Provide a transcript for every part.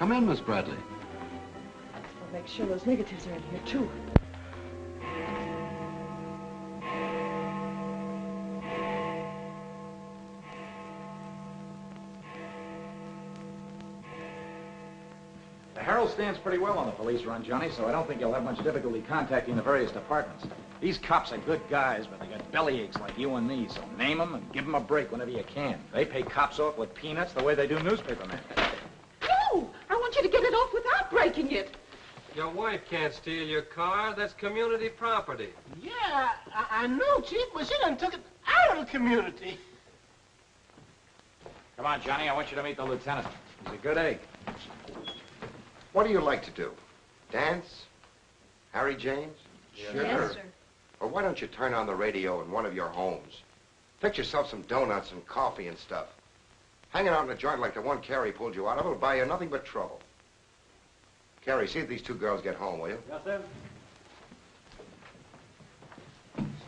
Come in, Miss Bradley. I'll make sure those negatives are in here, too. The Herald stands pretty well on the police run, Johnny, so I don't think you'll have much difficulty contacting the various departments. These cops are good guys, but they got bellyaches like you and me, so name them and give them a break whenever you can. They pay cops off with peanuts the way they do newspapermen. No! I want you to get it off without breaking it. Your wife can't steal your car. That's community property. Yeah, I know, Chief, but she done took it out of the community. Come on, Johnny, I want you to meet the lieutenant. He's a good egg. What do you like to do? Dance? Harry James? Sure. Yes, sir. Or why don't you turn on the radio in one of your homes? Fix yourself some donuts and coffee and stuff. Hanging out in a joint like the one Carrie pulled you out of will buy you nothing but trouble. Carrie, see if these two girls get home, will you? Yes, sir.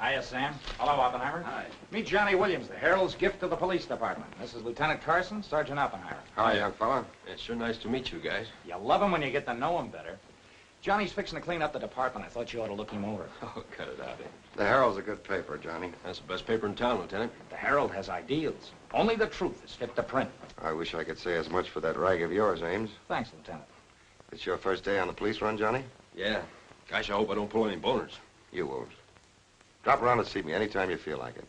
Hiya, Sam. Hello, Oppenheimer. Hi. Meet Johnny Williams, the Herald's gift to the police department. This is Lieutenant Carson, Sergeant Oppenheimer. Hi, young fella. It's sure nice to meet you guys. You love him when you get to know him better. Johnny's fixing to clean up the department. I thought you ought to look him over. Oh, cut it out. The Herald's a good paper, Johnny. That's the best paper in town, Lieutenant. The Herald has ideals. Only the truth is fit to print. I wish I could say as much for that rag of yours, Ames. Thanks, Lieutenant. It's your first day on the police run, Johnny? Yeah. Gosh, I hope I don't pull any boners. You won't. Drop around and see me anytime you feel like it.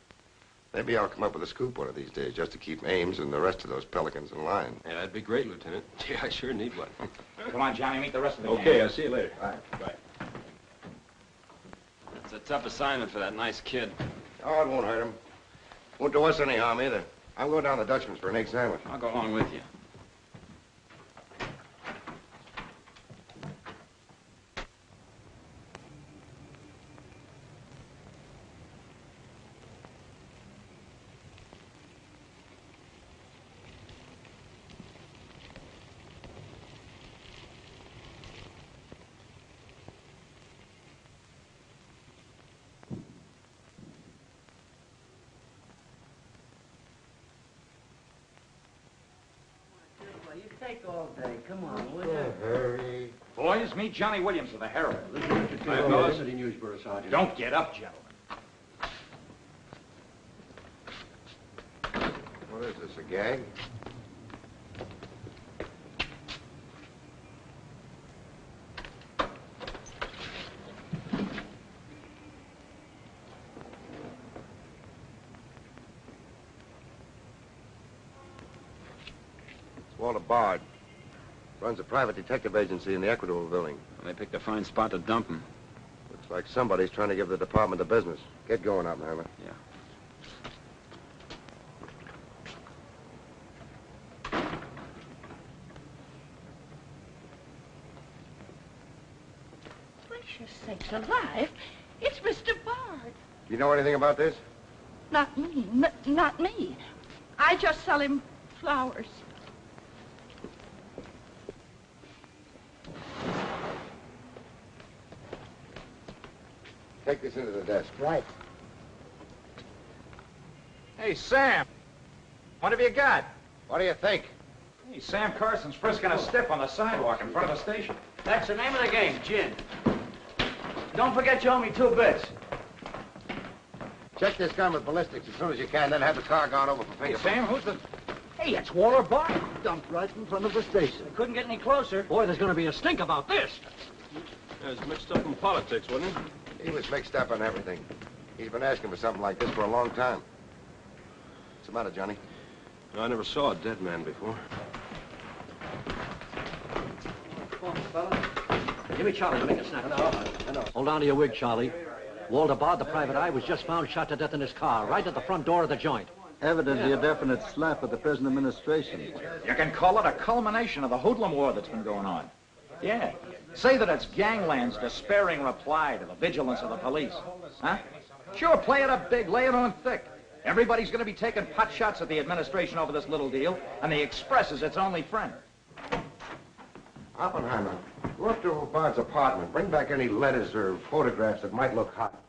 Maybe I'll come up with a scoop one of these days just to keep Ames and the rest of those pelicans in line. Yeah, that'd be great, Lieutenant. Gee, I sure need one. Come on, Johnny, meet the rest of the gang. Okay, I'll see you later. All right. Bye. It's a tough assignment for that nice kid. Oh, it won't hurt him. Won't do us any harm either. I'm going down to the Dutchman's for an egg sandwich. I'll go along with you. You take all day. Come on, will you? Hurry. Boys, meet Johnny Williams of the Herald. Hi, fellas. City News Bureau, Sergeant. Don't get up, gentlemen. What is this, a gag? Walter Bard. Runs a private detective agency in the Equitable building. They picked a fine spot to dump him. Looks like somebody's trying to give the department the business. Get going, Oppenheimer. Yeah. Gracious sakes alive. It's Mr. Bard. You know anything about this? Not me. Not me. I just sell him flowers. Take this into the desk. Right. Hey, Sam. What have you got? What do you think? Hey, Sam Carson's frisking a stiff on the sidewalk in front of the station. That's the name of the game, gin. Don't forget you owe me 2 bits. Check this gun with ballistics as soon as you can, then have the car gone over for Hey, fingerprints. Sam, who's the... Hey, it's Walter Bard. Dumped right in front of the station. Couldn't get any closer. Boy, there's going to be a stink about this. He was mixed up in politics, wasn't he? He was mixed up on everything. He's been asking for something like this for a long time. What's the matter, Johnny? I never saw a dead man before. Come on, fella. Give me Charlie to make a snap. I know. Hold on to your wig, Charlie. Walter Bard, the private eye, was just found shot to death in his car, right at the front door of the joint. Evidently a definite slap at the present administration. You can call it a culmination of the hoodlum war that's been going on. Yeah. Say that it's gangland's despairing reply to the vigilance of the police. Huh? Sure, play it up big, lay it on thick. Everybody's going to be taking pot shots at the administration over this little deal, and the Express is its only friend. Oppenheimer, go up to Bard's apartment. Bring back any letters or photographs that might look hot.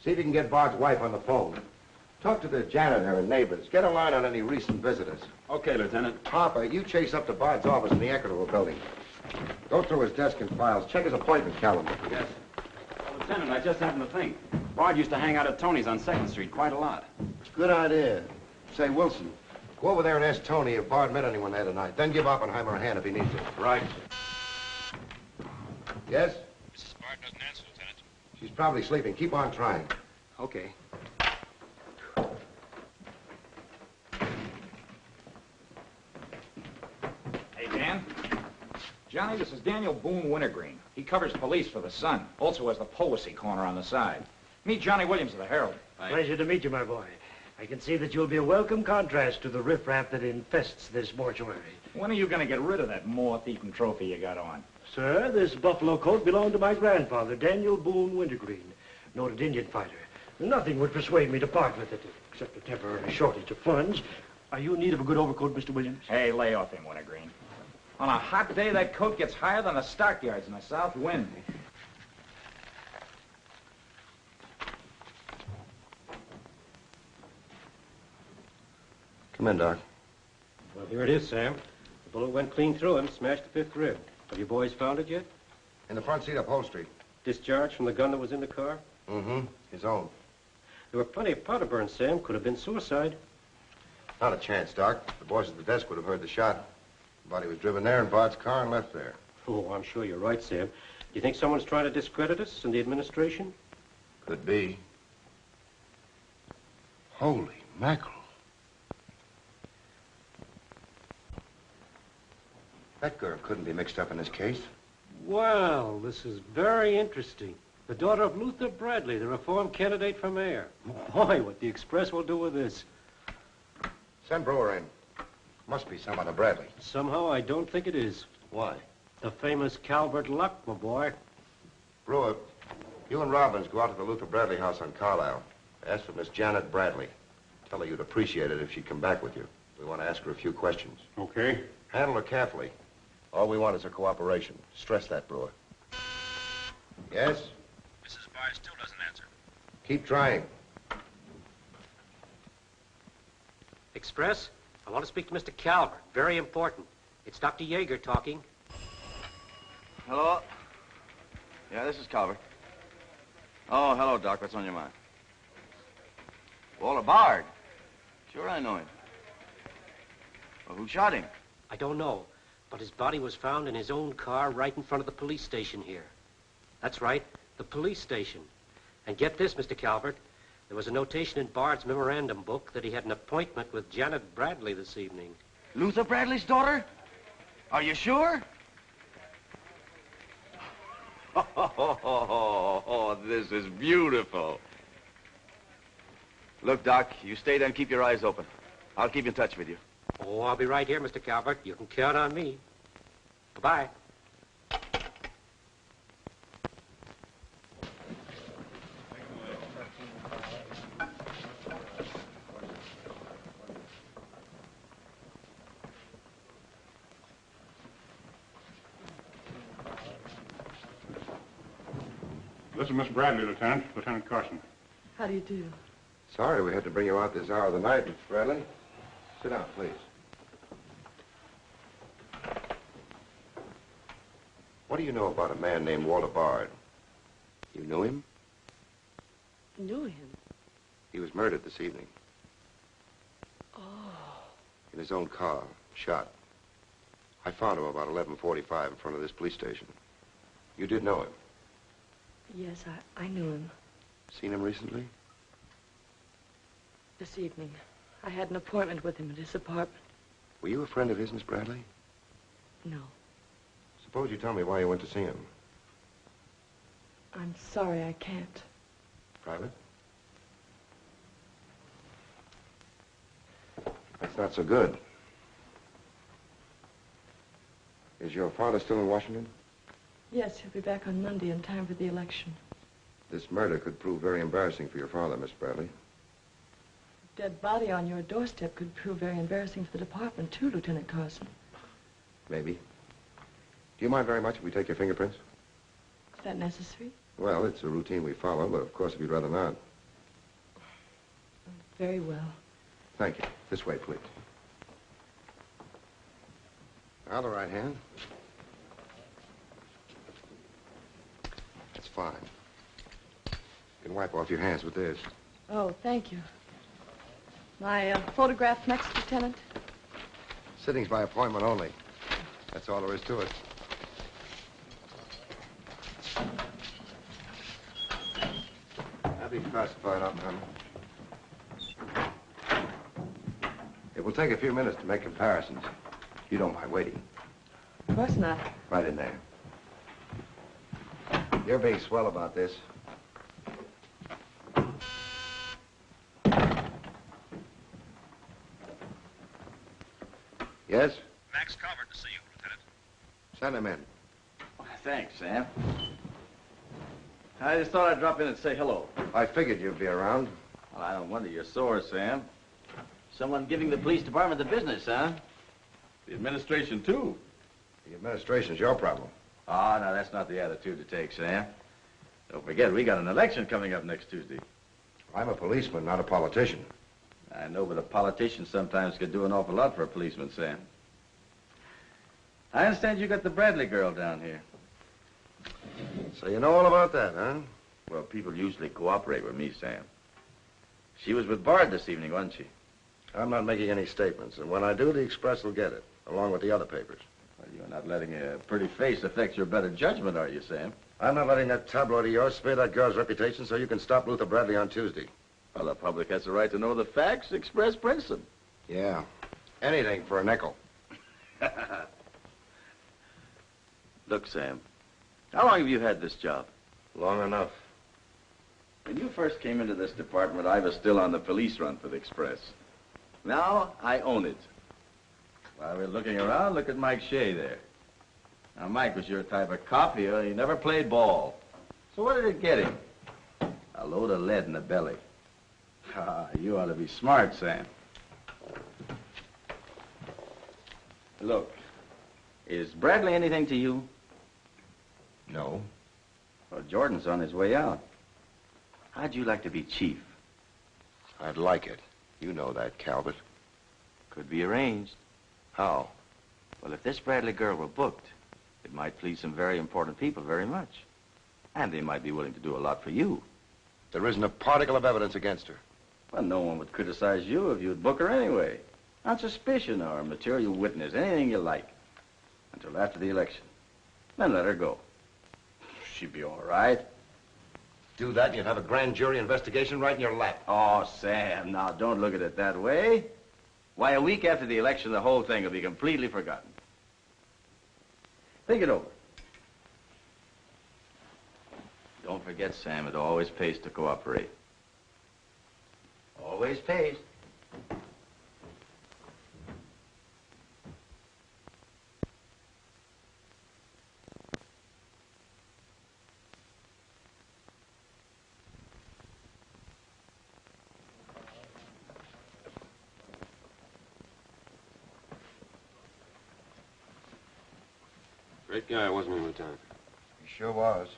See if you can get Bard's wife on the phone. Talk to the janitor and neighbors. Get a line on any recent visitors. Okay, Lieutenant. Harper, you chase up to Bard's office in the Equitable building. Go through his desk and files. Check his appointment calendar. Yes. Well, Lieutenant, I just happened to think. Bard used to hang out at Tony's on 2nd Street quite a lot. Good idea. Say, Wilson, go over there and ask Tony if Bard met anyone there tonight. Then give Oppenheimer a hand if he needs it. Right. Yes? Mrs. Bard doesn't answer, Lieutenant. She's probably sleeping. Keep on trying. Okay. Hey, Dan. Johnny, this is Daniel Boone Wintergreen. He covers police for the Sun. Also has the policy corner on the side. Meet Johnny Williams of the Herald. Pleasure to meet you, my boy. I can see that you'll be a welcome contrast to the riffraff that infests this mortuary. When are you going to get rid of that moth-eaten trophy you got on? Sir, this buffalo coat belonged to my grandfather, Daniel Boone Wintergreen, noted Indian fighter. Nothing would persuade me to part with it, except a temporary shortage of funds. Are you in need of a good overcoat, Mr. Williams? Hey, lay off him, Wintergreen. On a hot day, that coat gets higher than the stockyards in a south wind. Come in, Doc. Well, here it is, Sam. The bullet went clean through him, smashed the 5th rib. Have you boys found it yet? In the front seat upholstery. Discharged from the gun that was in the car? Mm-hmm. His own. There were plenty of powder burns, Sam. Could have been suicide. Not a chance, Doc. The boys at the desk would have heard the shot. The body was driven there in Bard's car and left there. Oh, I'm sure you're right, Sam. Do you think someone's trying to discredit us in the administration? Could be. Holy mackerel. That girl couldn't be mixed up in this case. Well, this is very interesting. The daughter of Luther Bradley, the reform candidate for mayor. Boy, what the Express will do with this. Send Brewer in. Must be some other Bradley. Somehow, I don't think it is. Why? The famous Calvert Luck, my boy. Brewer, you and Robbins go out to the Luther Bradley house on Carlisle. Ask for Miss Janet Bradley. Tell her you'd appreciate it if she'd come back with you. We want to ask her a few questions. Okay. Handle her carefully. All we want is her cooperation. Stress that, Brewer. Yes? Mrs. Bard still doesn't answer. Keep trying. Express, I want to speak to Mr. Calvert. Very important. It's Dr. Yeager talking. Hello? Yeah, this is Calvert. Oh, hello, Doc. What's on your mind? Walter Bard. Sure, I know him. Well, who shot him? I don't know, but his body was found in his own car right in front of the police station here. That's right, the police station. And get this, Mr. Calvert, there was a notation in Bard's memorandum book that he had an appointment with Janet Bradley this evening. Luther Bradley's daughter? Are you sure? Oh, this is beautiful. Look, Doc, you stay there and keep your eyes open. I'll keep in touch with you. Oh, I'll be right here, Mr. Calvert. You can count on me. Goodbye. This is Miss Bradley, Lieutenant. Lieutenant Carson. How do you do? Sorry we had to bring you out this hour of the night, Miss Bradley. Sit down, please. What do you know about a man named Walter Bard? You knew him? Knew him? He was murdered this evening. Oh. In his own car, shot. I found him about 11:45 in front of this police station. You did know him? Yes, I knew him. Seen him recently? This evening. I had an appointment with him at his apartment. Were you a friend of his, Miss Bradley? No. Suppose you tell me why you went to see him. I'm sorry, I can't. Private? That's not so good. Is your father still in Washington? Yes, he'll be back on Monday in time for the election. This murder could prove very embarrassing for your father, Miss Bradley. Dead body on your doorstep could prove very embarrassing for the department, too, Lieutenant Carson. Maybe. Do you mind very much if we take your fingerprints? Is that necessary? Well, it's a routine we follow, but of course, if you'd rather not. Very well. Thank you. This way, please. Now the right hand. That's fine. You can wipe off your hands with this. Oh, thank you. My photograph next, Lieutenant? Sittings by appointment only. That's all there is to it. That'll be classified up, man. It will take a few minutes to make comparisons. You don't mind waiting. Of course not. Right in there. You're being swell about this. Yes? Max Calvert to see you, Lieutenant. Send him in. Thanks, Sam. I just thought I'd drop in and say hello. I figured you'd be around. Well, I don't wonder you're sore, Sam. Someone giving the police department the business, huh? The administration, too. The administration's your problem. Ah, now that's not the attitude to take, Sam. Don't forget, we got an election coming up next Tuesday. I'm a policeman, not a politician. I know, but a politician sometimes could do an awful lot for a policeman, Sam. I understand you got the Bradley girl down here. So you know all about that, huh? Well, people usually cooperate with me, Sam. She was with Bard this evening, wasn't she? I'm not making any statements, and when I do, the Express will get it, along with the other papers. Well, you're not letting a pretty face affect your better judgment, are you, Sam? I'm not letting that tabloid of yours smear that girl's reputation so you can stop Luther Bradley on Tuesday. Well, the public has the right to know the facts. Express prints them. Yeah. Anything for a nickel. Look, Sam, how long have you had this job? Long enough. When you first came into this department, I was still on the police run for the Express. Now, I own it. While we're looking around, look at Mike Shea there. Now, Mike was your type of cop here. He never played ball. So what did it get him? A load of lead in the belly. Ah, you ought to be smart, Sam. Look, is Bradley anything to you? No. Well, Jordan's on his way out. How'd you like to be chief? I'd like it. You know that, Calvert. Could be arranged. How? Well, if this Bradley girl were booked, it might please some very important people very much. And they might be willing to do a lot for you. There isn't a particle of evidence against her. Well, no one would criticize you if you'd book her anyway. On suspicion or material witness, anything you like. Until after the election. Then let her go. She'd be all right. Do that and you'd have a grand jury investigation right in your lap. Oh, Sam, now don't look at it that way. Why, a week after the election, the whole thing will be completely forgotten. Think it over. Don't forget, Sam, it always pays to cooperate. Always pays. Great guy, wasn't he, Lieutenant? He sure was.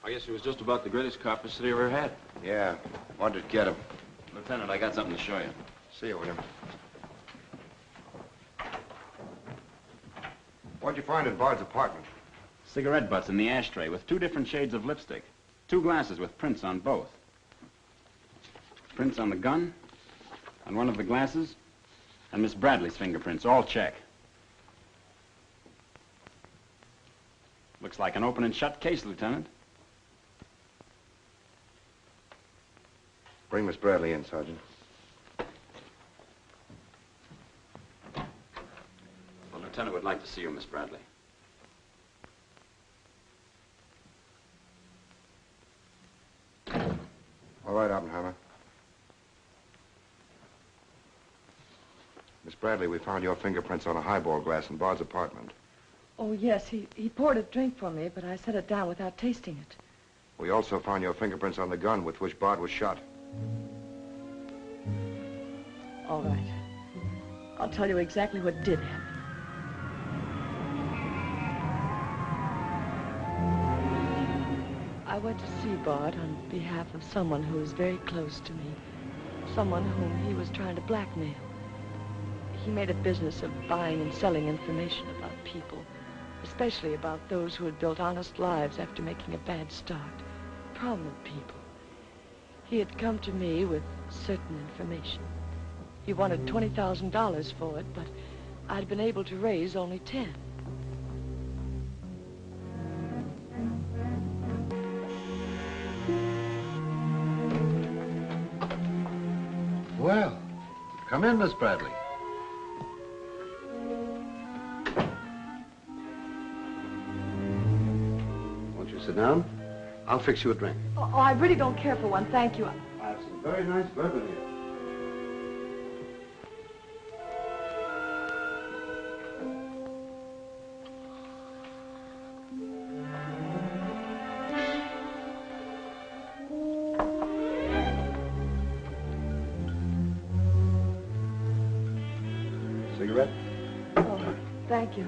I guess he was just about the greatest cop the city ever had. Yeah. Wanted to get him. Lieutenant, I got something to show you. See you, William. What'd you find in Bard's apartment? Cigarette butts in the ashtray with 2 different shades of lipstick. 2 glasses with prints on both. Prints on the gun, on one of the glasses, and Miss Bradley's fingerprints, all check. Looks like an open and shut case, Lieutenant. Bring Miss Bradley in, Sergeant. The Lieutenant would like to see you, Miss Bradley. All right, Oppenheimer. Miss Bradley, we found your fingerprints on a highball glass in Bard's apartment. Oh, yes, he poured a drink for me, but I set it down without tasting it. We also found your fingerprints on the gun with which Bard was shot. All right. I'll tell you exactly what did happen. I went to see Bard on behalf of someone who was very close to me. someone whom he was trying to blackmail. He made a business of buying and selling information about people, especially about those who had built honest lives after making a bad start. Prominent people. He had come to me with certain information. He wanted $20,000 for it, but I'd been able to raise only 10. Well, come in, Miss Bradley. Won't you sit down? I'll fix you a drink. Oh, I really don't care for one, thank you. I have some very nice bourbon here. Cigarette? Oh, thank you.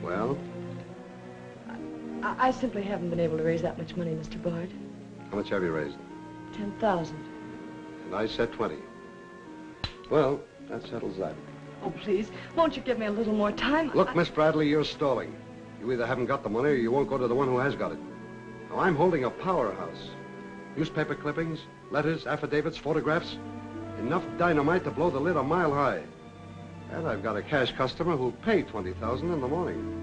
Well, I simply haven't been able to raise that much money, Mr. Bard. how much have you raised? 10,000. And I said 20. Well, that settles that. Oh, please, won't you give me a little more time? Look, Miss Bradley, you're stalling. You either haven't got the money or you won't go to the one who has got it. Now, I'm holding a powerhouse. Newspaper clippings, letters, affidavits, photographs. Enough dynamite to blow the lid a mile high. And I've got a cash customer who'll pay $20,000 in the morning.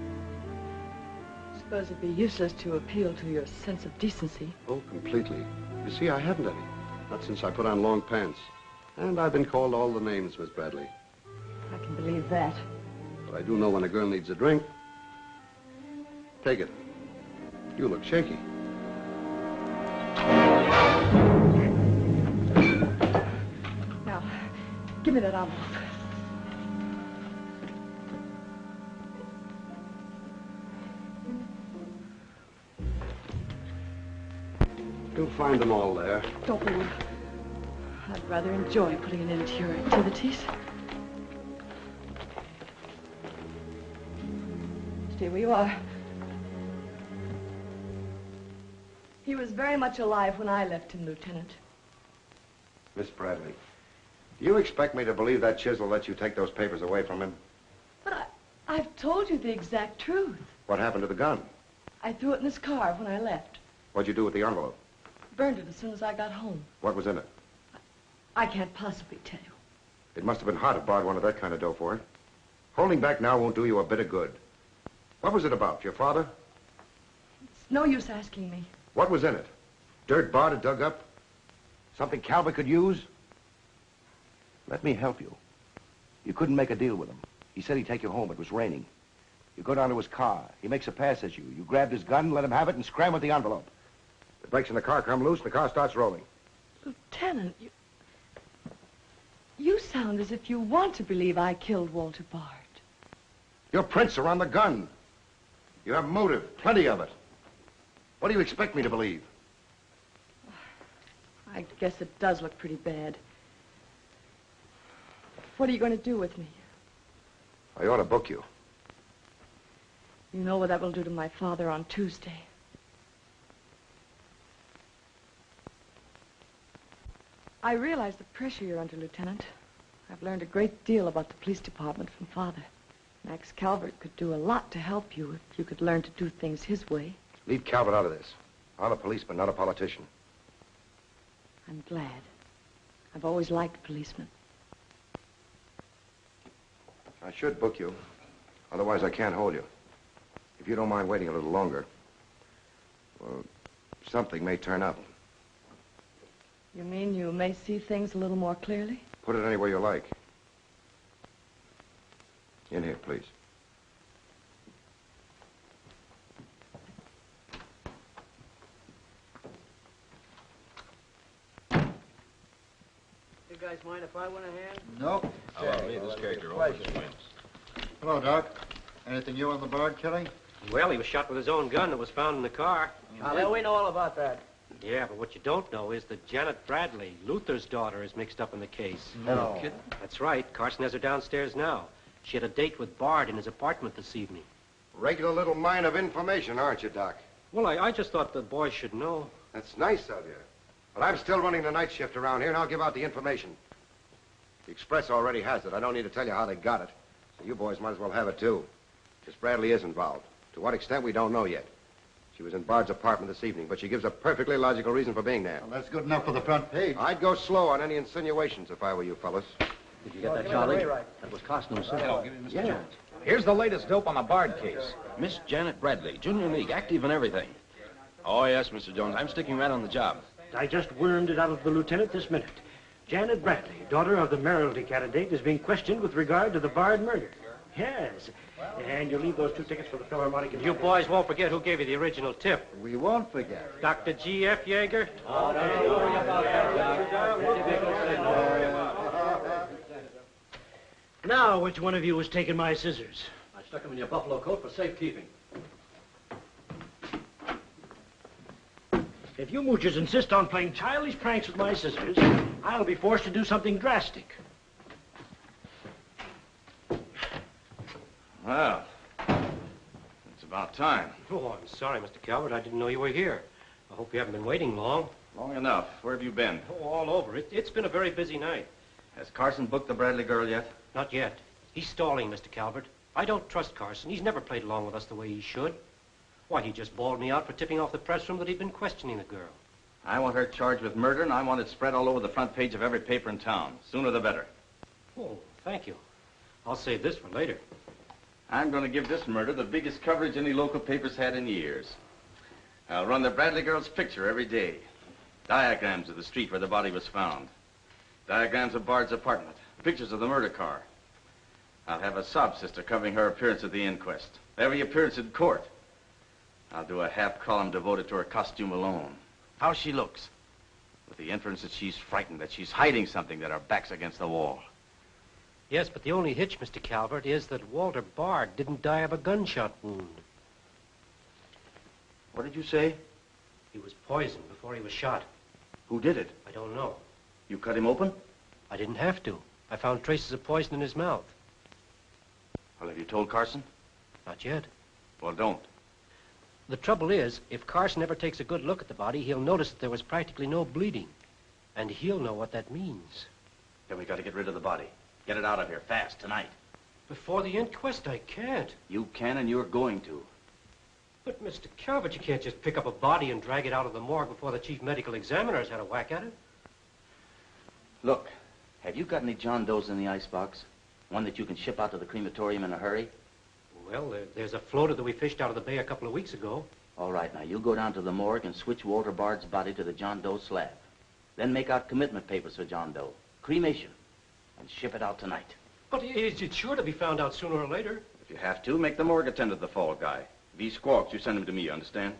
I suppose it'd be useless to appeal to your sense of decency. Oh, completely. You see, I haven't any. Not since I put on long pants. And I've been called all the names, Miss Bradley. I can believe that. But I do know when a girl needs a drink. Take it. You look shaky. Now, give me that envelope. You'll find them all there. Don't worry. I'd rather enjoy putting an end to your activities. Stay where you are. He was very much alive when I left him, Lieutenant. Miss Bradley, do you expect me to believe that chisel let you take those papers away from him? But I've told you the exact truth. What happened to the gun? I threw it in his car when I left. What'd you do with the envelope? Burned it as soon as I got home. What was in it? I can't possibly tell you. It must have been hard if Bard wanted that kind of dough for it. Holding back now won't do you a bit of good. What was it about? Your father? It's no use asking me. What was in it? Dirt Bard had dug up? Something Calvert could use? Let me help you. You couldn't make a deal with him. He said he'd take you home. It was raining. You go down to his car. He makes a pass at you. You grabbed his gun, let him have it, and scram with the envelope. The brakes in the car come loose, and the car starts rolling. Lieutenant, you sound as if you want to believe I killed Walter Bard. Your prints are on the gun. You have motive, plenty of it. What do you expect me to believe? I guess it does look pretty bad. What are you going to do with me? I ought to book you. You know what that will do to my father on Tuesday. I realize the pressure you're under, Lieutenant. I've learned a great deal about the police department from Father. Max Calvert could do a lot to help you if you could learn to do things his way. Leave Calvert out of this. I'm a policeman, not a politician. I'm glad. I've always liked policemen. I should book you. Otherwise, I can't hold you. If you don't mind waiting a little longer, well, something may turn up. You mean you may see things a little more clearly? Put it anywhere you like. In here, please. You guys mind if I went ahead? Nope. I'll leave this character over his wings. Hello, Doc. Anything new on the Bard killing? Well, he was shot with his own gun that was found in the car. Yeah, we know all about that. Yeah, but what you don't know is that Janet Bradley, Luther's daughter, is mixed up in the case. No. Kidding? That's right. Carson has her downstairs now. She had a date with Bard in his apartment this evening. Regular little mine of information, aren't you, Doc? Well, I just thought the boys should know. That's nice of you. But I'm still running the night shift around here, and I'll give out the information. The Express already has it. I don't need to tell you how they got it. So you boys might as well have it, too. Miss Bradley is involved. To what extent, we don't know yet. She was in Bard's apartment this evening, but she gives a perfectly logical reason for being there. Well, that's good enough for the front page. I'd go slow on any insinuations if I were you fellas. Did you get that, Charlie? That was costing him something. Yeah. Here's the latest dope on the Bard case. Miss Janet Bradley, Junior League, active and everything. Oh, yes, Mr. Jones. I'm sticking right on the job. I just wormed it out of the lieutenant this minute. Janet Bradley, daughter of the mayoralty candidate, is being questioned with regard to the Bard murder. Yes. And you leave those 2 tickets for the Philharmonic. You boys won't forget who gave you the original tip. We won't forget. Dr. G.F. Yeager? Oh, don't worry about that, Doc. Now, which one of you was taking my scissors? I stuck them in your buffalo coat for safekeeping. If you moochers insist on playing childish pranks with my scissors, I'll be forced to do something drastic. Well, it's about time. Oh, I'm sorry, Mr. Calvert. I didn't know you were here. I hope you haven't been waiting long. Long enough. Where have you been? Oh, all over. It's been a very busy night. Has Carson booked the Bradley girl yet? Not yet. He's stalling, Mr. Calvert. I don't trust Carson. He's never played along with us the way he should. Why, he just bawled me out for tipping off the press room that he'd been questioning the girl. I want her charged with murder, and I want it spread all over the front page of every paper in town. Sooner the better. Oh, thank you. I'll save this for later. I'm going to give this murder the biggest coverage any local paper's had in years. I'll run the Bradley girl's picture every day. Diagrams of the street where the body was found. Diagrams of Bard's apartment. Pictures of the murder car. I'll have a sob sister covering her appearance at the inquest. Every appearance in court. I'll do a half column devoted to her costume alone. How she looks. With the inference that she's frightened, that she's hiding something, that her back's against the wall. Yes, but the only hitch, Mr. Calvert, is that Walter Bard didn't die of a gunshot wound. What did you say? He was poisoned before he was shot. Who did it? I don't know. You cut him open? I didn't have to. I found traces of poison in his mouth. Well, have you told Carson? Not yet. Well, don't. The trouble is, if Carson ever takes a good look at the body, he'll notice that there was practically no bleeding. And he'll know what that means. Then we got to get rid of the body. Get it out of here, fast, tonight. Before the inquest, I can't. You can, and you're going to. But, Mr. Calvert, you can't just pick up a body and drag it out of the morgue before the chief medical examiner's had a whack at it. Look, have you got any John Does in the icebox? One that you can ship out to the crematorium in a hurry? Well, there's a floater that we fished out of the bay a couple of weeks ago. All right, now, you go down to the morgue and switch Walter Bard's body to the John Doe slab. Then make out commitment papers for John Doe. Cremation. And ship it out tonight. But it's sure to be found out sooner or later. If you have to, make the morgue attend to the fall guy. If he squawks, you send him to me, you understand?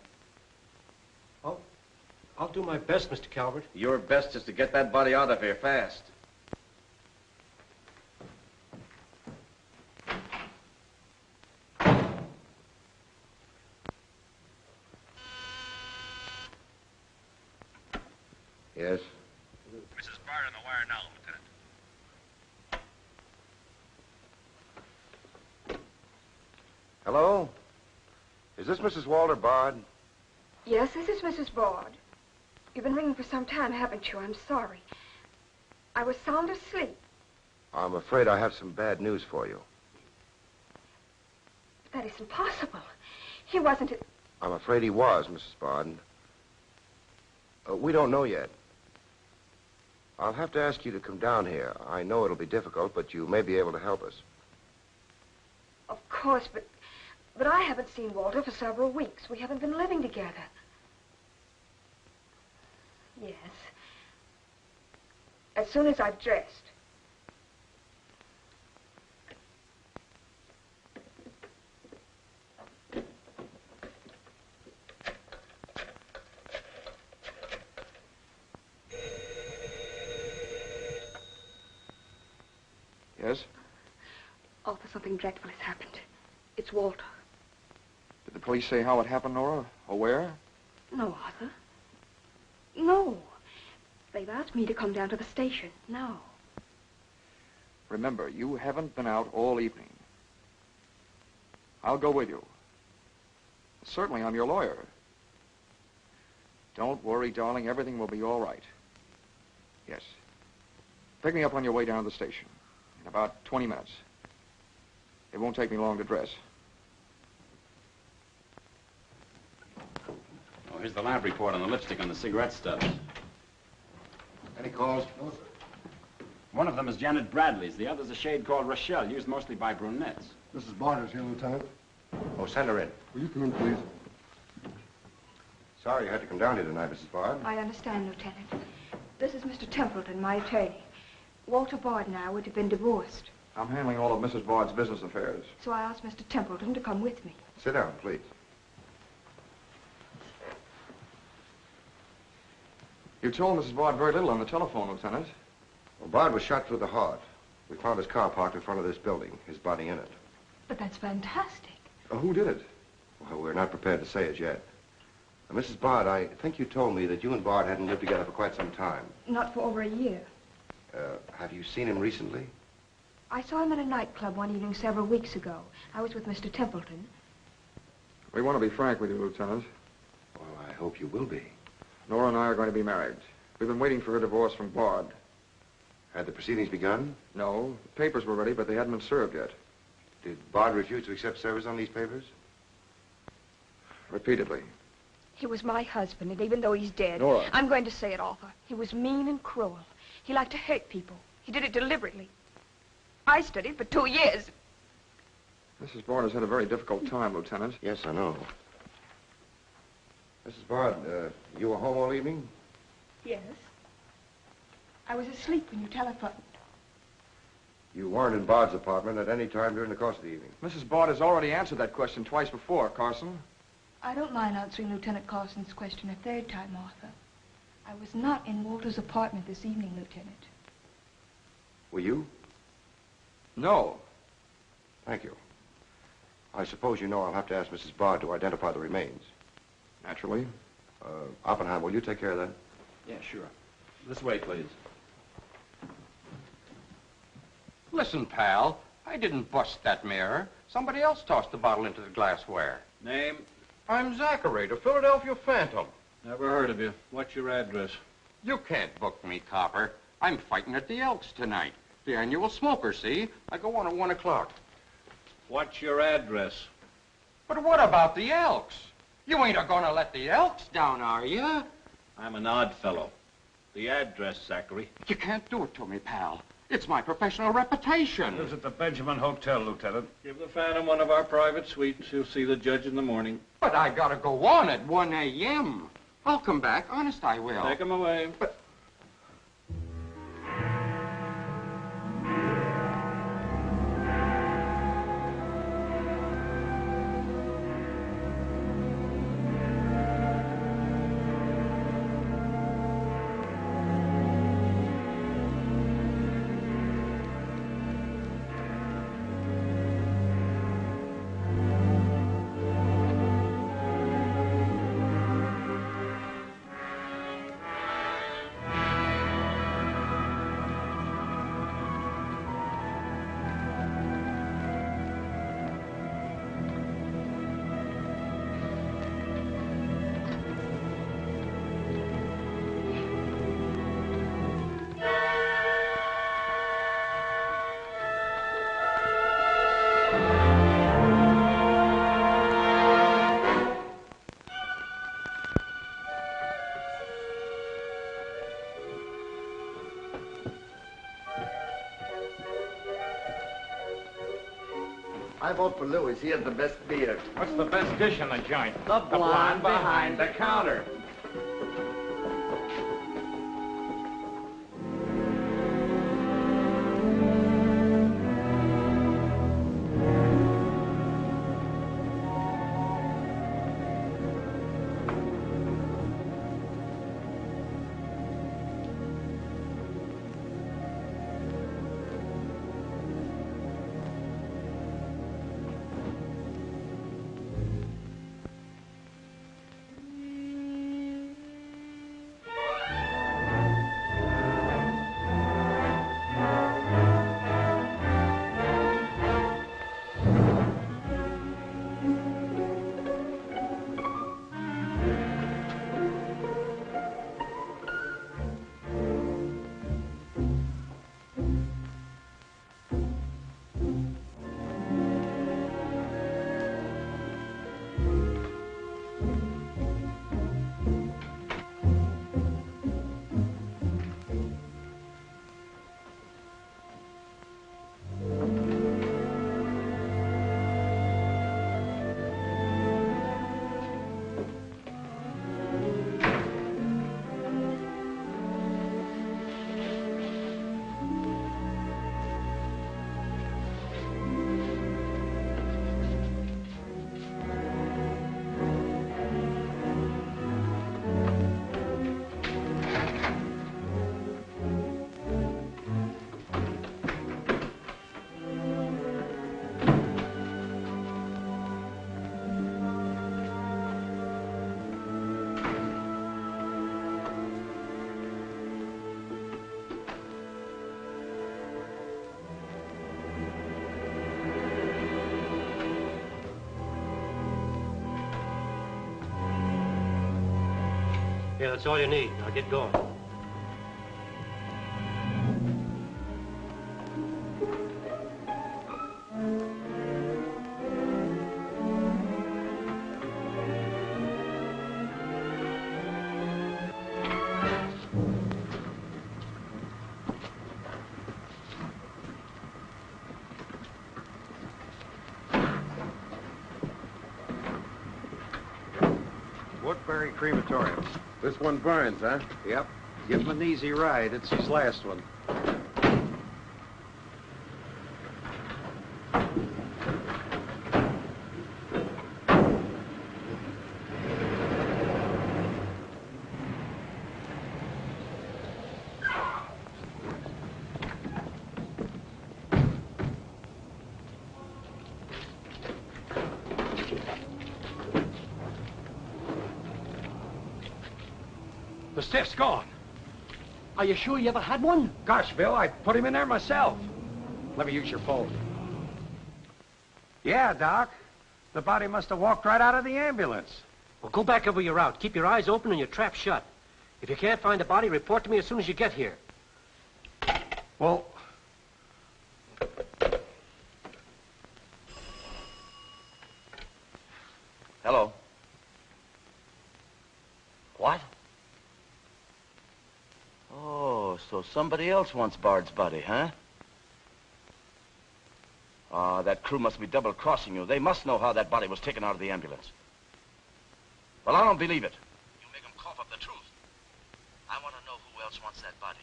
I'll do my best, Mr. Calvert. Your best is to get that body out of here fast. Yes? Mrs. Bard on the wire now, Lieutenant. Hello? Is this Mrs. Walter Bard? Yes, this is Mrs. Bard. You've been ringing for some time, haven't you? I'm sorry. I was sound asleep. I'm afraid I have some bad news for you. That isn't possible. He wasn't... I'm afraid he was, Mrs. Bard. We don't know yet. I'll have to ask you to come down here. I know it'll be difficult, but you may be able to help us. Of course, but I haven't seen Walter for several weeks. We haven't been living together. Yes. As soon as I've dressed. Yes? Arthur, something dreadful has happened. It's Walter. Did the police say how it happened, Nora? Or where? No, Arthur. No. They've asked me to come down to the station now. Remember, you haven't been out all evening. I'll go with you. Certainly, I'm your lawyer. Don't worry, darling. Everything will be all right. Yes. Pick me up on your way down to the station. In about 20 minutes. It won't take me long to dress. Oh, here's the lab report on the lipstick on the cigarette stubs. Any calls? No, sir. One of them is Janet Bradley's. The other's a shade called Rochelle, used mostly by brunettes. Mrs. Barter's here, Lieutenant. Oh, send her in. Will you come in, please? Sorry you had to come down here tonight, Mrs. Bard. I understand, Lieutenant. This is Mr. Templeton, my attorney. Walter Bard and I would have been divorced, I'm handling all of Mrs. Bard's business affairs. so I asked Mr. Templeton to come with me. Sit down, please. You told Mrs. Bard very little on the telephone, Lieutenant. Well, Bard was shot through the heart. We found his car parked in front of this building, his body in it. But that's fantastic. Who did it? Well, we're not prepared to say it yet. Mrs. Bard, I think you told me that you and Bard hadn't lived together for quite some time. Not for over a year. Have you seen him recently? I saw him in a nightclub one evening several weeks ago. I was with Mr. Templeton. We want to be frank with you, Lieutenant. Well, I hope you will be. Nora and I are going to be married. We've been waiting for her divorce from Bard. Had the proceedings begun? No. The papers were ready, but they hadn't been served yet. Did Bard refuse to accept service on these papers? Repeatedly. He was my husband, and even though he's dead, Nora. I'm going to say it, Arthur. He was mean and cruel. He liked to hurt people. He did it deliberately. I studied for 2 years. Mrs. Bard has had a very difficult time, Lieutenant. Yes, I know. Mrs. Bard, you were home all evening? Yes. I was asleep when you telephoned. You weren't in Bard's apartment at any time during the course of the evening? Mrs. Bard has already answered that question twice before, Carson. I don't mind answering Lieutenant Carson's question a third time, Arthur. I was not in Walter's apartment this evening, Lieutenant. Were you? No. Thank you. I suppose you know I'll have to ask Mrs. Bard to identify the remains. Naturally. Oppenheim, will you take care of that? Yeah, sure. This way, please. Listen, pal, I didn't bust that mirror. Somebody else tossed the bottle into the glassware. Name? I'm Zachary, the Philadelphia Phantom. Never heard of you. What's your address? You can't book me, copper. I'm fighting at the Elks tonight. The annual smoker, see? I go on at 1 o'clock. What's your address? But what about the Elks? You ain't a-gonna let the Elks down, are you? I'm an odd fellow. The address, Zachary. You can't do it to me, pal. It's my professional reputation. Lives at the Benjamin Hotel, Lieutenant. Give the Phantom one of our private suites. You'll see the judge in the morning. But I gotta go on at 1 a.m. I'll come back. Honest, I will. Take him away. But... I vote for Louis. He has the best beer. What's the best dish in the joint? The blonde behind the counter. Okay, that's all you need. Now get going. Woodbury Crematorium. This one burns, huh? Yep. Give him an easy ride. It's his last one. The stiff's gone. Are you sure you ever had one? Gosh, Bill, I put him in there myself. Let me use your phone. Yeah, Doc. The body must have walked right out of the ambulance. Well, go back over your route. Keep your eyes open and your trap shut. If you can't find the body, report to me as soon as you get here. Well... Hello. What? Oh, so somebody else wants Bard's body, huh? Ah, that crew must be double-crossing you. They must know how that body was taken out of the ambulance. Well, I don't believe it. You make them cough up the truth. I want to know who else wants that body.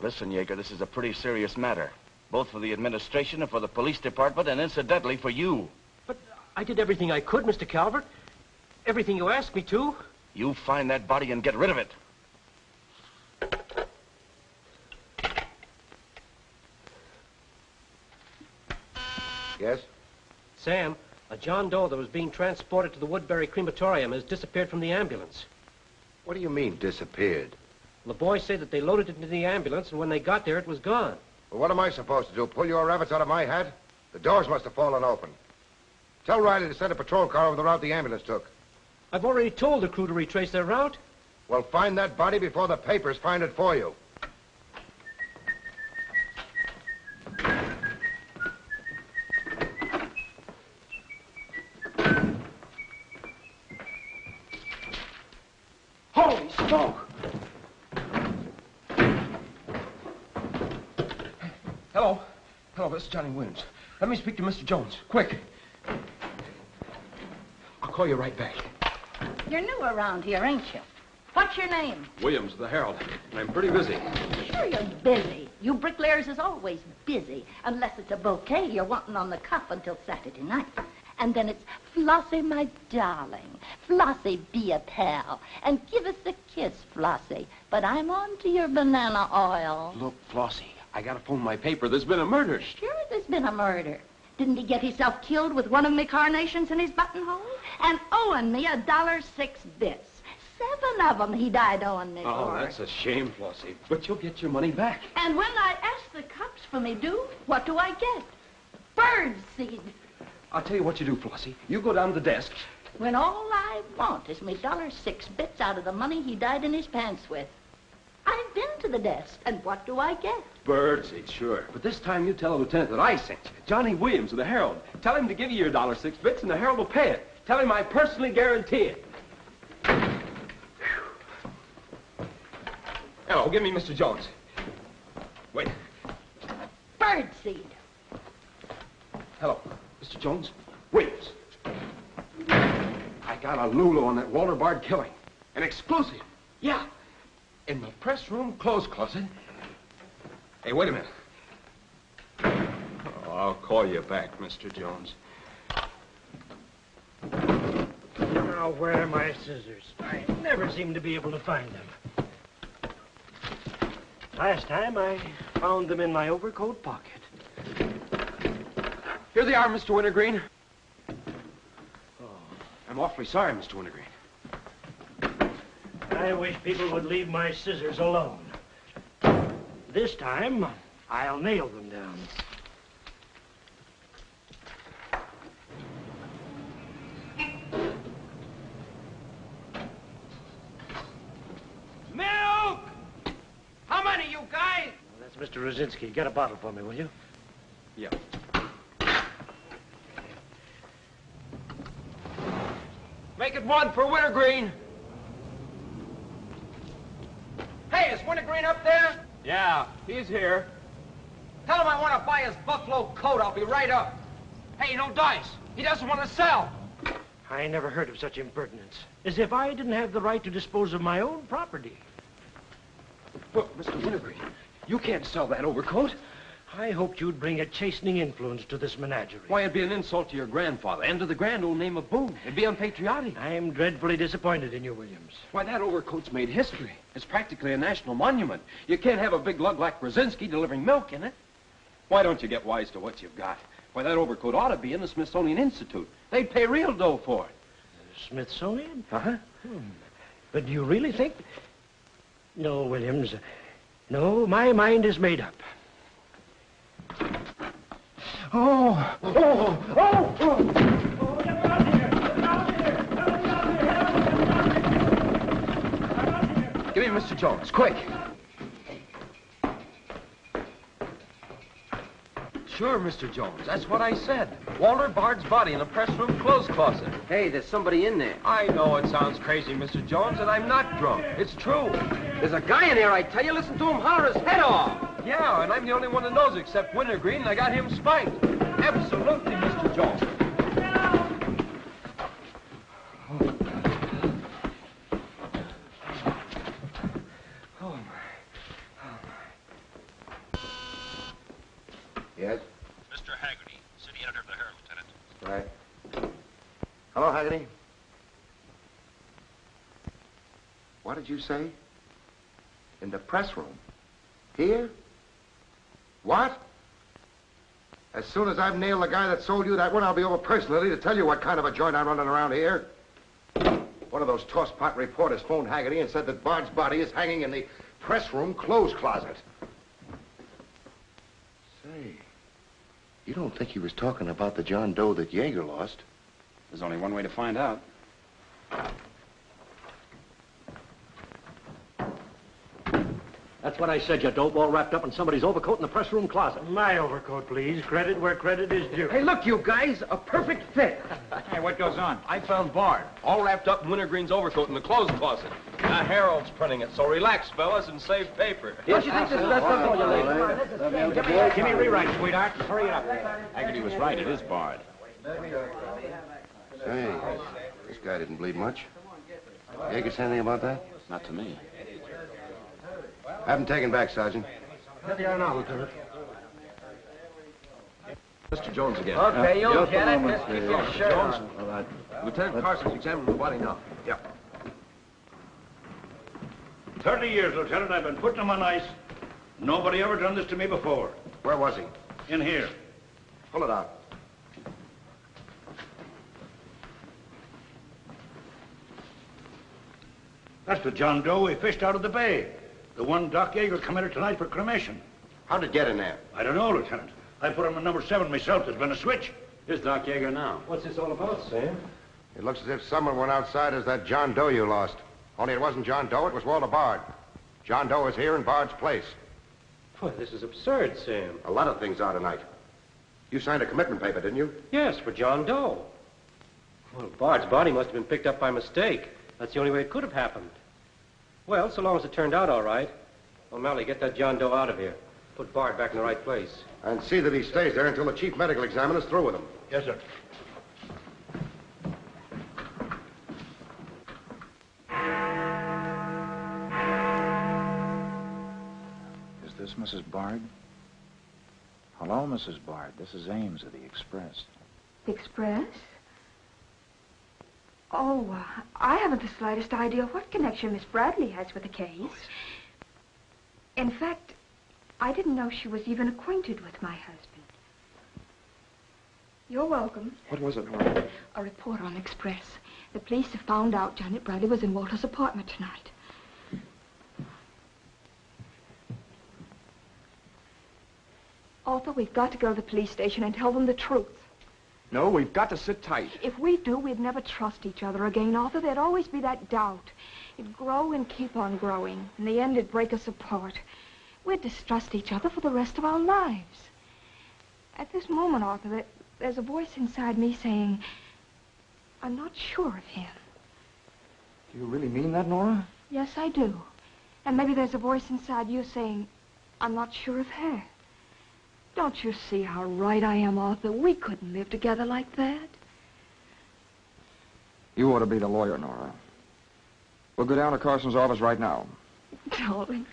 Listen, Yeager, this is a pretty serious matter. Both for the administration and for the police department, and incidentally for you. But I did everything I could, Mr. Calvert. Everything you asked me to. You find that body and get rid of it. Yes? Sam, a John Doe that was being transported to the Woodbury Crematorium has disappeared from the ambulance. What do you mean, disappeared? The boys say that they loaded it into the ambulance, and when they got there, it was gone. Well, what am I supposed to do, pull your rabbits out of my hat? The doors must have fallen open. Tell Riley to send a patrol car over the route the ambulance took. I've already told the crew to retrace their route. Well, find that body before the papers find it for you. Holy smoke! Hello. Hello, this is Johnny Williams. Let me speak to Mr. Jones. Quick. I'll call you right back. You're new around here, ain't you? What's your name? Williams, the Herald. I'm pretty busy. Sure you're busy. You bricklayers is always busy, unless it's a bouquet you're wanting on the cuff until Saturday night. And then it's, Flossie, my darling. Flossie, be a pal. And give us a kiss, Flossie. But I'm on to your banana oil. Look, Flossie, I gotta phone my paper. There's been a murder. Sure there's been a murder. Didn't he get himself killed with one of me carnations in his buttonhole? And owing me $1.06 bits. 7 of them he died owing me Oh, for. that's a shame, Flossie. But you'll get your money back. And when I ask the cops for me due, what do I get? Bird seed. I'll tell you what you do, Flossie. You go down to the desk. When all I want is me $1.06 bits out of the money he died in his pants with. I've been to the desk, and what do I get? Birdseed, sure. But this time you tell the lieutenant that I sent you. Johnny Williams of the Herald. Tell him to give you your $1.06 bits, and the Herald will pay it. Tell him I personally guarantee it. Hello, give me Mr. Jones. Wait. Birdseed. Hello, Mr. Jones. Williams. I got a Lulu on that Walter Bard killing. An exclusive. Yeah. In the press room clothes closet. Hey, wait a minute. Oh, I'll call you back, Mr. Jones. Now, where are my scissors? I never seem to be able to find them. Last time, I found them in my overcoat pocket. Here they are, Mr. Wintergreen. Oh, I'm awfully sorry, Mr. Wintergreen. I wish people would leave my scissors alone. This time, I'll nail them down. Mr. Rosinski, get a bottle for me, will you? Yeah. Make it one for Wintergreen. Hey, is Wintergreen up there? Yeah, he's here. Tell him I want to buy his buffalo coat. I'll be right up. Hey, no dice. He doesn't want to sell. I never heard of such impertinence. As if I didn't have the right to dispose of my own property. Look, Mr. Wintergreen, you can't sell that overcoat. I hoped you'd bring a chastening influence to this menagerie. Why, it'd be an insult to your grandfather and to the grand old name of Boone. It'd be unpatriotic. I'm dreadfully disappointed in you, Williams. Why, that overcoat's made history. It's practically a national monument. You can't have a big lug like Brzezinski delivering milk in it. Why don't you get wise to what you've got? Why, that overcoat ought to be in the Smithsonian Institute. They'd pay real dough for it. Smithsonian? Uh-huh. But do you really think... No, Williams. No, my mind is made up. Oh! Oh! Oh! Oh! Give me Mr. Jones, quick. Sure, Mr. Jones. That's what I said. Walter Bard's body in the press room clothes closet. Hey, there's somebody in there. I know it sounds crazy, Mr. Jones, and I'm not drunk. It's true. There's a guy in there, I tell you. Listen to him holler his head off. Yeah, and I'm the only one that knows except Wintergreen, and I got him spiked. Absolutely, Mr. Jones. Yes? Mr. Haggerty, city editor of the Herald, Lieutenant. Right. Hello, Haggerty. What did you say? In the press room? Here? What? As soon as I've nailed the guy that sold you that one, I'll be over personally to tell you what kind of a joint I'm running around here. One of those tosspot reporters phoned Haggerty and said that Bard's body is hanging in the press room clothes closet. Say, you don't think he was talking about the John Doe that Yeager lost? There's only one way to find out. That's what I said, you dope, all wrapped up in somebody's overcoat in the press room closet. My overcoat, please. Credit where credit is due. Hey, look, you guys. A perfect fit. Hey, what goes on? I found Bard, all wrapped up in Wintergreen's overcoat in the clothes closet. The Herald's printing it, so relax, fellas, and save paper. Don't you think this is best for you, ladies? Give me a rewrite, sweetheart. Hurry it up. Haggerty was right. It is Bard. Say, this guy didn't bleed much. Yeager say anything about that? Not to me. Have him taken back, Sergeant. Here they are now, Lieutenant. Mr. Jones again. Okay, you'll get it. Just keep your shirt Jones. on. All right. Lieutenant Carson's examining the body now. Yeah. 30 years, Lieutenant. I've been putting them on ice. Nobody ever done this to me before. Where was he? In here. Pull it out. That's the John Doe we fished out of the bay. The one Doc Yeager committed tonight for cremation. How'd it get in there? I don't know, Lieutenant. I put him in number 7 myself. There's been a switch. Here's Doc Yeager now. What's this all about, Sam? It looks as if someone went outside as that John Doe you lost. Only it wasn't John Doe, it was Walter Bard. John Doe is here in Bard's place. Well, this is absurd, Sam. A lot of things are tonight. You signed a commitment paper, didn't you? Yes, for John Doe. Well, Bard's body must have been picked up by mistake. That's the only way it could have happened. Well, so long as it turned out all right. O'Malley, get that John Doe out of here. Put Bard back in the right place. And see that he stays there until the chief medical examiner's through with him. Yes, sir. Is this Mrs. Bard? Hello, Mrs. Bard. This is Ames of the Express. Express? Oh, I haven't the slightest idea what connection Miss Bradley has with the case. In fact, I didn't know she was even acquainted with my husband. You're welcome. What was it, Nora? A report on Express. The police have found out Janet Bradley was in Walter's apartment tonight. Arthur, we've got to go to the police station and tell them the truth. No, we've got to sit tight. If we do, we'd never trust each other again, Arthur. There'd always be that doubt. It'd grow and keep on growing. In the end, it'd break us apart. We'd distrust each other for the rest of our lives. At this moment, Arthur, there's a voice inside me saying, I'm not sure of him. Do you really mean that, Nora? Yes, I do. And maybe there's a voice inside you saying, I'm not sure of her. Don't you see how right I am, Arthur? We couldn't live together like that. You ought to be the lawyer, Nora. We'll go down to Carson's office right now. Darling.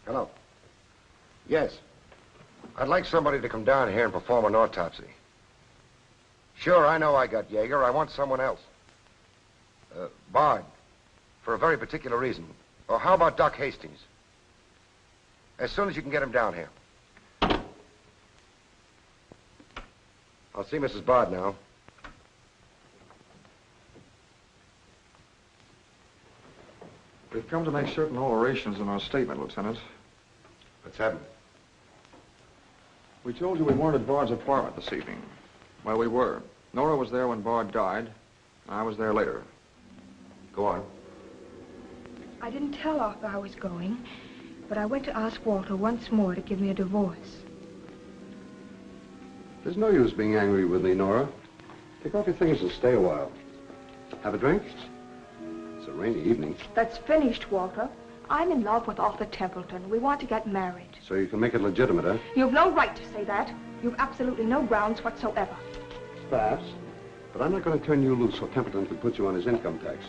Hello. Yes. I'd like somebody to come down here and perform an autopsy. Sure, I know I got Yeager. I want someone else. Bard. For a very particular reason. Or how about Doc Hastings? As soon as you can get him down here. I'll see Mrs. Bard now. We've come to make certain alterations in our statement, Lieutenant. What's happened? We told you we weren't at Bard's apartment this evening. Well, we were. Nora was there when Bard died. I was there later. Go on. I didn't tell Arthur I was going, but I went to ask Walter once more to give me a divorce. There's no use being angry with me, Nora. Take off your things and stay a while. Have a drink? It's a rainy evening. That's finished, Walter. I'm in love with Arthur Templeton. We want to get married. So you can make it legitimate, huh? You've no right to say that. You've absolutely no grounds whatsoever. Perhaps. But I'm not going to turn you loose so Templeton can put you on his income tax.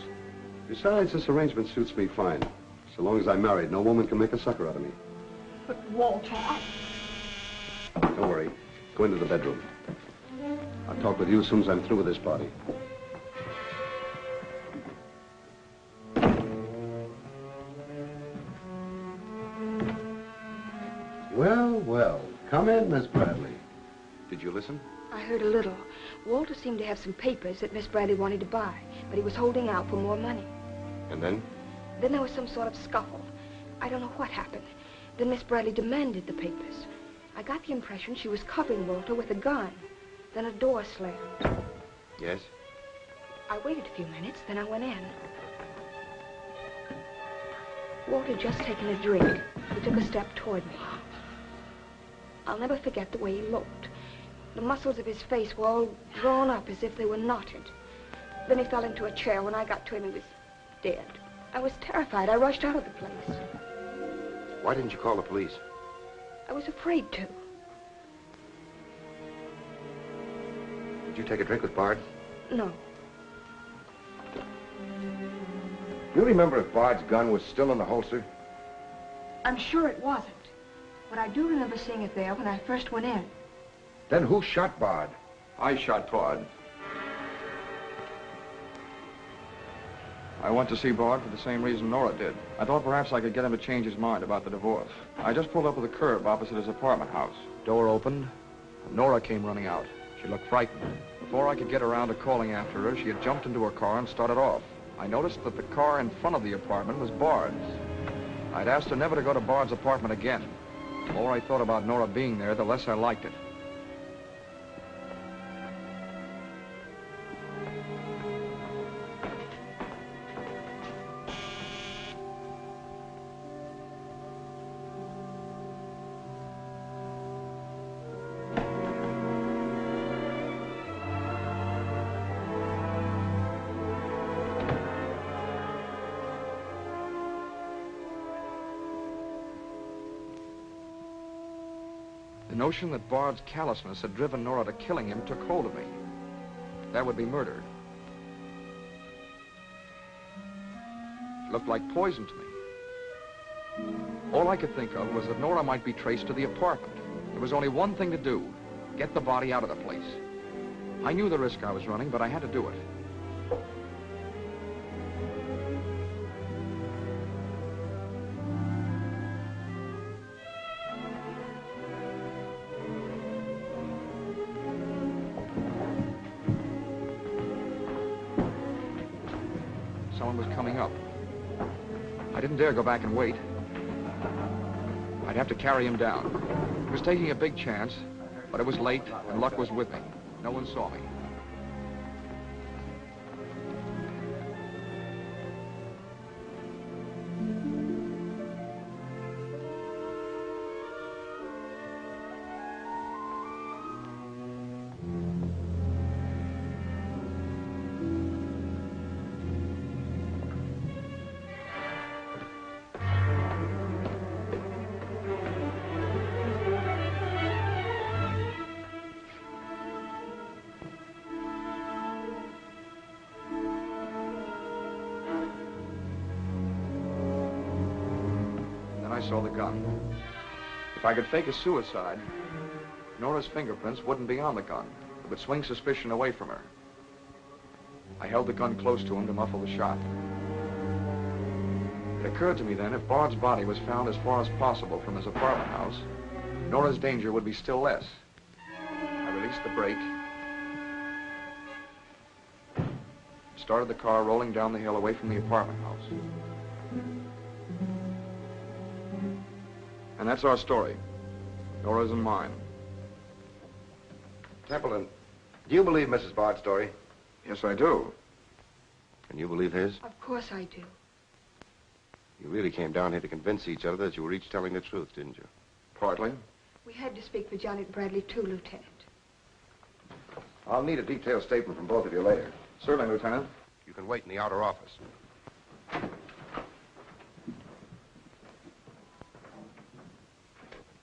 Besides, this arrangement suits me fine. So long as I'm married, no woman can make a sucker out of me. But, Walter, Don't worry. Go into the bedroom. I'll talk with you as soon as I'm through with this party. Well, well. Come in, Miss Bradley. Did you listen? I heard a little. Walter seemed to have some papers that Miss Bradley wanted to buy, but he was holding out for more money. And then? Then there was some sort of scuffle. I don't know what happened. Then Miss Bradley demanded the papers. I got the impression she was covering Walter with a gun. Then a door slammed. Yes? I waited a few minutes, then I went in. Walter had just taken a drink. He took a step toward me. I'll never forget the way he looked. The muscles of his face were all drawn up as if they were knotted. Then he fell into a chair. When I got to him, he was dead. I was terrified. I rushed out of the place. Why didn't you call the police? I was afraid to. Did you take a drink with Bard? No. Do you remember if Bard's gun was still in the holster? I'm sure it wasn't. But I do remember seeing it there when I first went in. Then who shot Bard? I shot Bard. I went to see Bard for the same reason Nora did. I thought perhaps I could get him to change his mind about the divorce. I just pulled up at the curb opposite his apartment house. Door opened, and Nora came running out. She looked frightened. Before I could get around to calling after her, she had jumped into her car and started off. I noticed that the car in front of the apartment was Bard's. I'd asked her never to go to Bard's apartment again. The more I thought about Nora being there, the less I liked it. The notion that Bard's callousness had driven Nora to killing him took hold of me. That would be murder. It looked like poison to me. All I could think of was that Nora might be traced to the apartment. There was only one thing to do: get the body out of the place. I knew the risk I was running, but I had to do it. Someone was coming up. I didn't dare go back and wait. I'd have to carry him down. He was taking a big chance, but it was late, and luck was with me. No one saw me. saw the gun. If I could fake a suicide, Nora's fingerprints wouldn't be on the gun. It would swing suspicion away from her. I held the gun close to him to muffle the shot. It occurred to me then, if Bard's body was found as far as possible from his apartment house, Nora's danger would be still less. I released the brake, started the car rolling down the hill away from the apartment house. And that's our story. Nora's and mine. Templeton, do you believe Mrs. Bard's story? Yes, I do. And you believe his? Of course I do. You really came down here to convince each other that you were each telling the truth, didn't you? Partly. We had to speak for Janet Bradley, too, Lieutenant. I'll need a detailed statement from both of you later. Certainly, Lieutenant. You can wait in the outer office.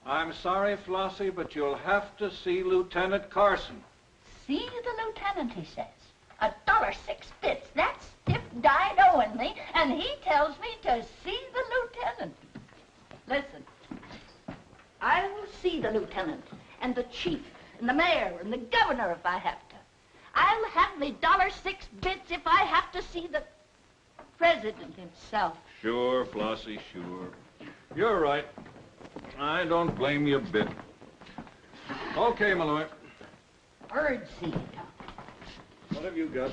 I'm sorry, Flossie, but you'll have to see Lieutenant Carson. See the lieutenant, he says. $1.06. That's Stiff died owing me, and he tells me to see the lieutenant. Listen, I will see the lieutenant, and the chief, and the mayor, and the governor if I have to. I'll have me $1.06 if I have to see the president himself. Sure, Flossie, sure. You're right. I don't blame you a bit. Okay, Malloy. Birdseed. What have you got?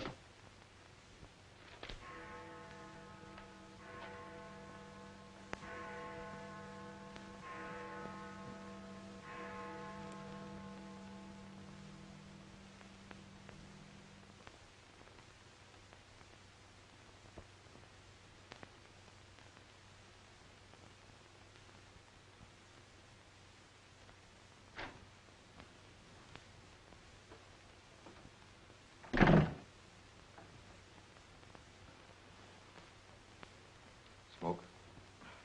Smoke?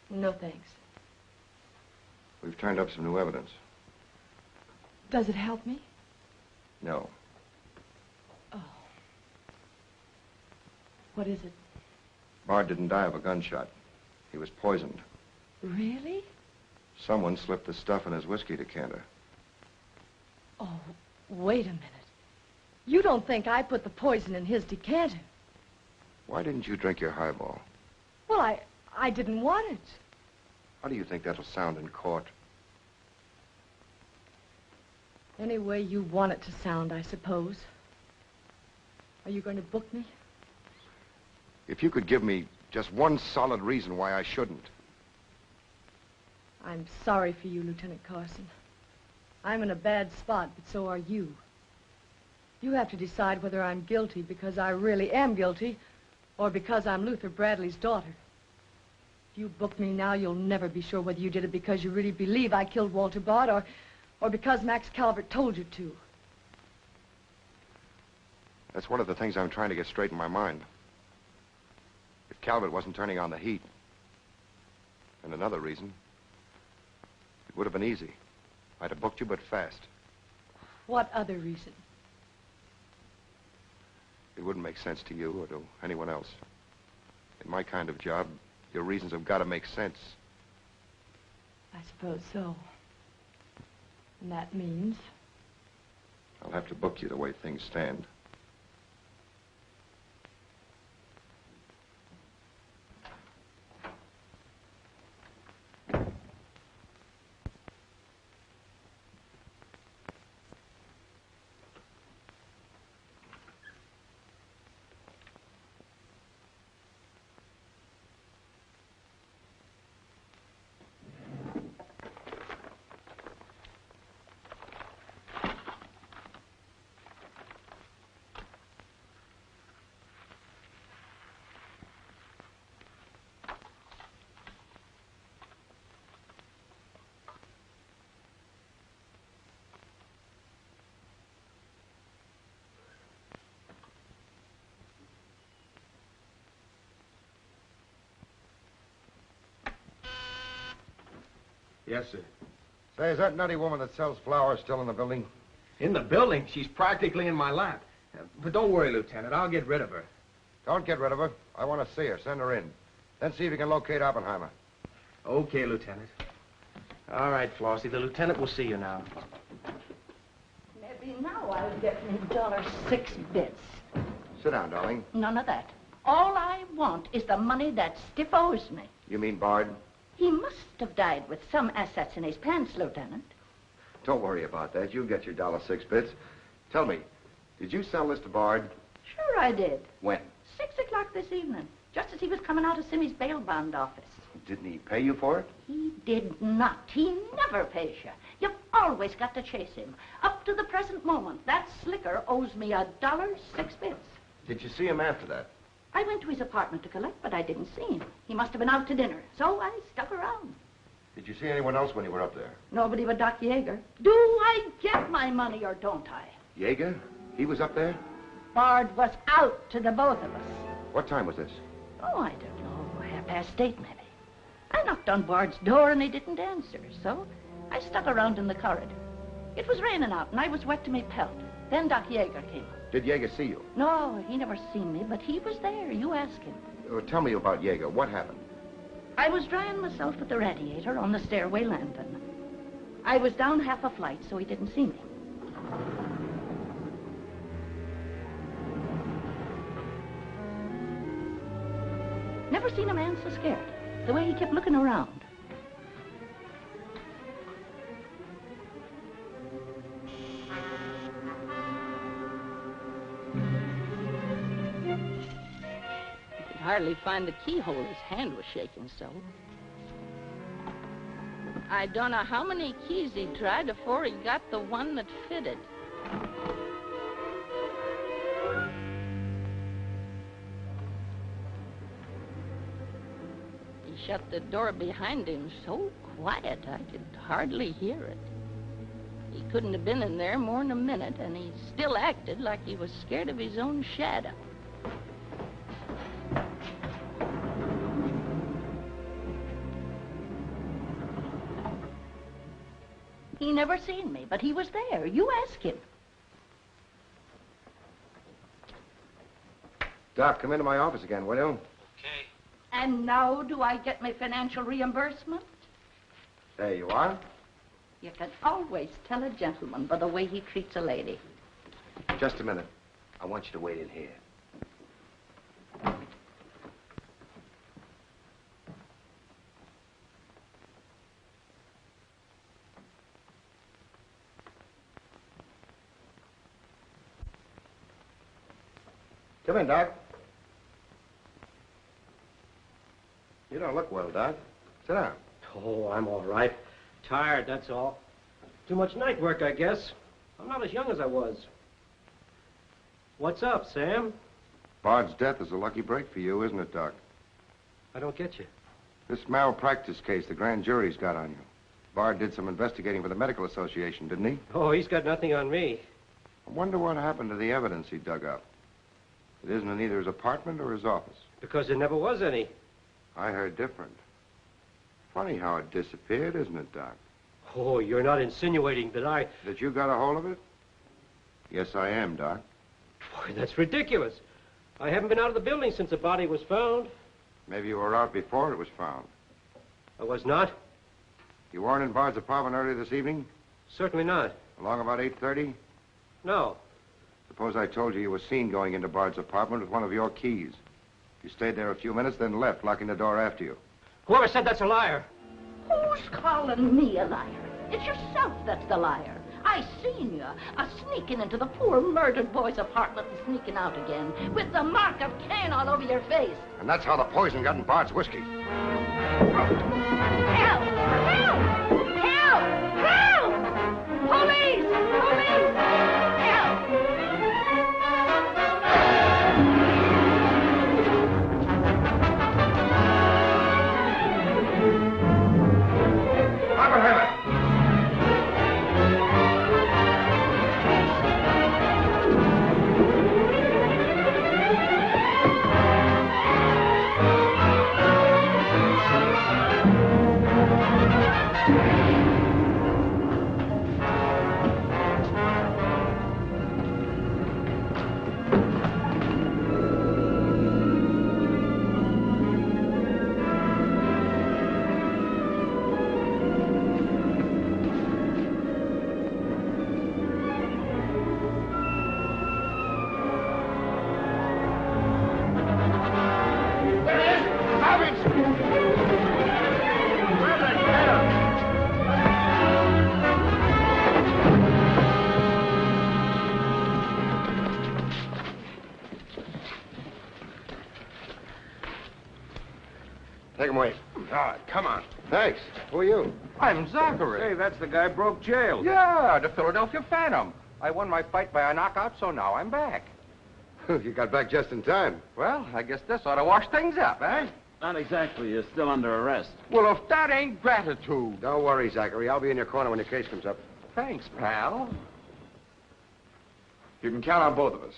No, thanks. We've turned up some new evidence. Does it help me? No. Oh. What is it? Bard didn't die of a gunshot. He was poisoned. Really? Someone slipped the stuff in his whiskey decanter. Oh, wait a minute. You don't think I put the poison in his decanter? Why didn't you drink your highball? Well, I didn't want it. How do you think that'll sound in court? Any way you want it to sound, I suppose. Are you going to book me? If you could give me just one solid reason why I shouldn't. I'm sorry for you, Lieutenant Carson. I'm in a bad spot, but so are you. You have to decide whether I'm guilty because I really am guilty or because I'm Luther Bradley's daughter. If you book me now, you'll never be sure whether you did it because you really believe I killed Walter Bard or because Max Calvert told you to. That's one of the things I'm trying to get straight in my mind. If Calvert wasn't turning on the heat. And another reason. It would have been easy. I'd have booked you, but fast. What other reason? It wouldn't make sense to you or to anyone else. In my kind of job, your reasons have got to make sense. I suppose so. And that means? I'll have to book you the way things stand. Yes, sir. Say, is that nutty woman that sells flowers still in the building? In the building? She's practically in my lap. But don't worry, Lieutenant. I'll get rid of her. Don't get rid of her. I want to see her. Send her in. Then see if you can locate Oppenheimer. Okay, Lieutenant. All right, Flossie. The lieutenant will see you now. Maybe now I'll get me $6. Sit down, darling. None of that. All I want is the money that Stiff owes me. You mean Bard? He must have died with some assets in his pants, Lieutenant. Don't worry about that. You'll get your $6. Tell me, did you sell this to Bard? Sure I did. When? 6 o'clock this evening, just as he was coming out of Simmy's bail bond office. Didn't he pay you for it? He did not. He never pays you. You've always got to chase him. Up to the present moment, that slicker owes me $6. Did you see him after that? I went to his apartment to collect, but I didn't see him. He must have been out to dinner, so I stuck around. Did you see anyone else when you were up there? Nobody but Doc Yeager. Do I get my money or don't I? Yeager? He was up there? Bard was out to the both of us. What time was this? Oh, I don't know. 8:30, maybe. I knocked on Bard's door and he didn't answer, so I stuck around in the corridor. It was raining out and I was wet to me pelt. Then Doc Yeager came up. Did Yeager see you? No, he never seen me, but he was there. You ask him. Tell me about Yeager. What happened? I was drying myself at the radiator on the stairway landing. I was down half a flight, so he didn't see me. Never seen a man so scared. The way he kept looking around. I could hardly find the keyhole. His hand was shaking so. I don't know how many keys he tried before he got the one that fitted. He shut the door behind him so quiet I could hardly hear it. He couldn't have been in there more than a minute, and he still acted like he was scared of his own shadow. He never seen me, but he was there. You ask him. Doc, come into my office again, will you? And now do I get my financial reimbursement? There you are. You can always tell a gentleman by the way he treats a lady. Just a minute. I want you to wait in here. Come in, Doc. You don't look well, Doc. Sit down. Oh, I'm all right. Tired, that's all. Too much night work, I guess. I'm not as young as I was. What's up, Sam? Bard's death is a lucky break for you, isn't it, Doc? I don't get you. This malpractice case the grand jury's got on you. Bard did some investigating for the Medical Association, didn't he? Oh, he's got nothing on me. I wonder what happened to the evidence he dug up. It isn't in either his apartment or his office. Because there never was any. I heard different. Funny how it disappeared, isn't it, Doc? Oh, you're not insinuating that I... That you got a hold of it? Yes, I am, Doc. Boy, that's ridiculous. I haven't been out of the building since the body was found. Maybe you were out before it was found. I was not? You weren't in Bard's apartment earlier this evening? Certainly not. Along about 8:30? No. Suppose I told you you were seen going into Bard's apartment with one of your keys. You stayed there a few minutes, then left, locking the door after you. Whoever said that's a liar? Who's calling me a liar? It's yourself that's the liar. I seen you sneaking into the poor murdered boy's apartment and sneaking out again with the mark of Cain all over your face. And that's how the poison got in Bard's whiskey. Help! Help! Help! Help! Police! Police! Help! Todd, come on. Thanks. Who are you? I'm Zachary. Hey, that's the guy broke jail. Yeah, the Philadelphia Phantom. I won my fight by a knockout, so now I'm back. You got back just in time. Well, I guess this ought to wash things up, eh? Not exactly. You're still under arrest. Well, if that ain't gratitude. Don't worry, Zachary. I'll be in your corner when your case comes up. Thanks, pal. You can count on both of us.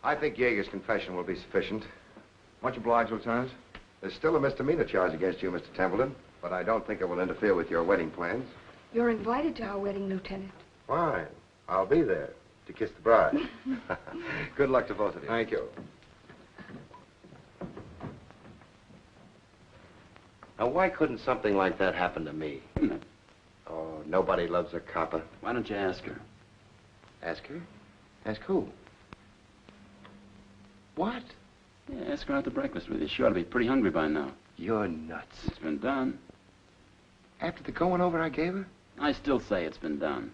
I think Yeager's confession will be sufficient. Much obliged, Lieutenant. There's still a misdemeanor charge against you, Mr. Templeton, but I don't think it will interfere with your wedding plans. You're invited to our wedding, Lieutenant. Fine. I'll be there to kiss the bride. Good luck to both of you. Thank you. Now, why couldn't something like that happen to me? Oh, nobody loves a copper. Why don't you ask her? Ask her? Ask who? What? Yeah, ask her out to breakfast with you. She ought to be pretty hungry by now. You're nuts. It's been done. After the going over I gave her? I still say it's been done.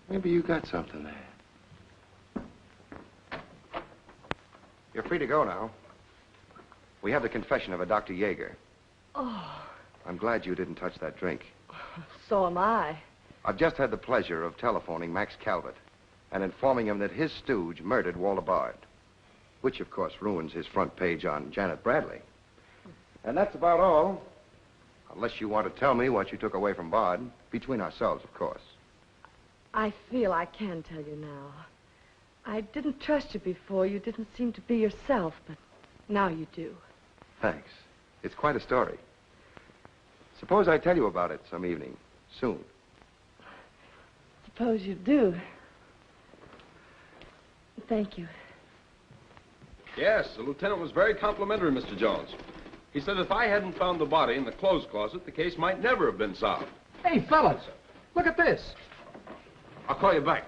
Maybe you got something there. You're free to go now. We have the confession of a Dr. Yeager. Oh, I'm glad you didn't touch that drink. so am I. I've just had the pleasure of telephoning Max Calvert and informing him that his stooge murdered Walter Bard, which, of course, ruins his front page on Janet Bradley. And that's about all. Unless you want to tell me what you took away from Bard, between ourselves, of course. I feel I can tell you now. I didn't trust you before. You didn't seem to be yourself, but now you do. Thanks. It's quite a story. Suppose I tell you about it some evening, soon. Suppose you do. Thank you. Yes, the lieutenant was very complimentary, Mr. Jones. He said if I hadn't found the body in the clothes closet, the case might never have been solved. Hey, fellas, look at this. I'll call you back.